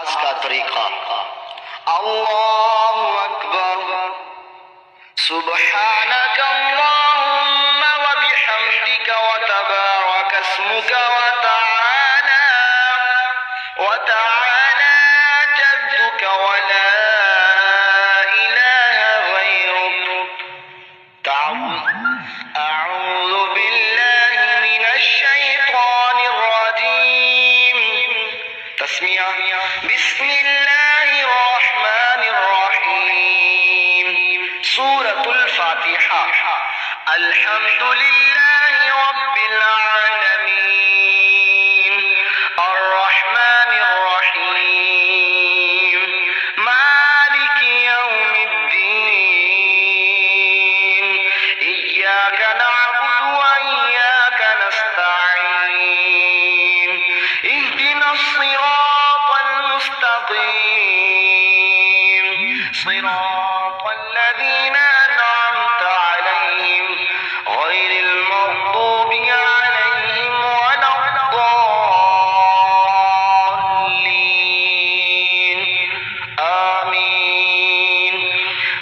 का तरीका अल्लाहु अकबर सुब्हानक अल्लाहुम्मा व बिहम्दिका व तबारक अस्मुका व तआला जद्दुका व ला इलाहा गैरुक अऊज़ु बिल्लाहि मिनश शैतानिर रजीम तस्मिया बिस्मिल्लाहिर रहमानिर रहीम सूरतुल फातिहा अल्हम्दुलिल्लाहि रब्बिल आलमीन अर्रहमानिर रहीम मालिकि यौमिद्दीन इय्याका नअबुदु व इय्याका नस्तईन इहदिनस सिरातल मुस्तकीम सिरातल लज़ीना अन'अमता अलैहिम गैरिल मग़दूबि अलैहिम वलद्दाल्लीन आमीन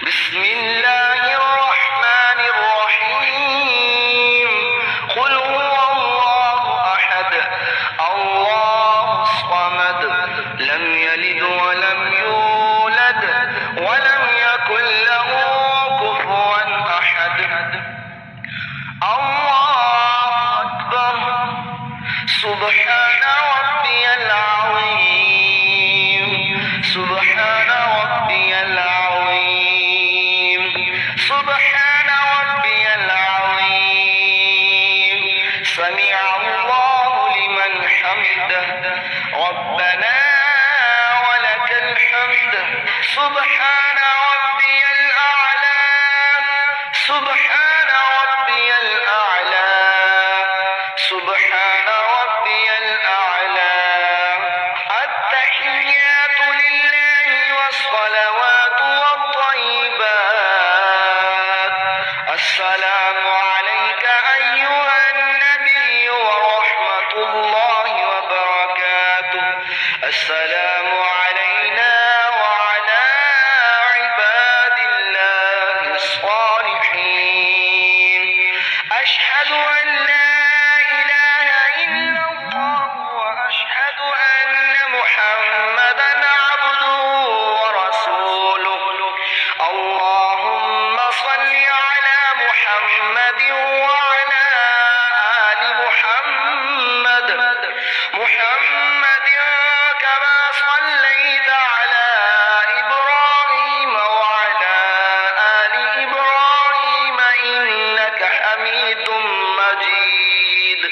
बिस्मिल्लाहिर रहमानिर रहीम क़ुल हुवल्लाहु अहद अल्लाहुस समद लम यलिद व लम यूलद व लम यकुल लहू कुफुवन अहद अल्लाहु अकबर सुब्हान रब्बियल अज़ीम सुब्हान रब्बियल अज़ीम सुब्हान रब्बियल अज़ीम समिअ अल्लाहु लिमन हमिदह रब्बना व लकल हम्द सुब्हान रब्बियल अअला सुब्हान रब्बियल अअला सुब्हान रब्बियल अअला अत्तहिय्यातु लिल्लाहि वस्सलावातु वत्तय्यिबात अस्सलामु अलैका अय्युहन नबिय्यु व रहमतुल्लाहि व बरकातुहु अस्सलामु अलैना व अला इबादिल्लाहिस सालिहीन अशहदु अन ला इलाहा इल्लल्लाह व अशहदु अन्ना मुहम्मदन अब्दुहु व रसूलुहु अल्लाहुम्मा सल्लि अला मुहम्मदिन व अला आलि मुहम्मद मुहम्मदिन कमा सल्लैता अला इब्राहीम व अला आलि इब्राहीम इन्नका हमीदुम मजीद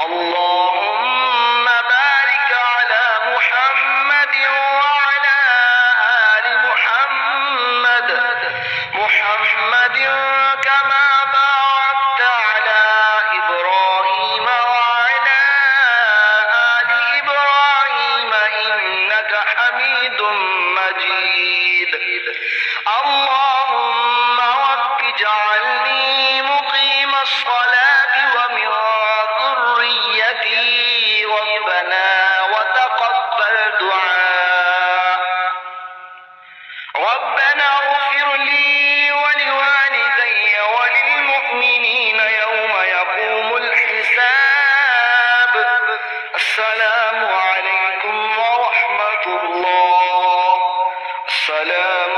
अल्लाहुम्मा बारिक अला मुहम्मदिन व अला आलि मुहम्मद मुहम्मदिन कमा बारकता अला इब्राहीम व अला आलि इब्राहीम इन्नका हमीदुम मजीद अल्लाहुम्मा रब्बि इजअलनी मुक़ीमस सलाति व मिन ذُرِّيَّتِي ربنا وتقبل دعاء ربنا اغفر لي ولوالدي وللمؤمنين يوم يقوم الحساب السلام عليكم ورحمة الله السلام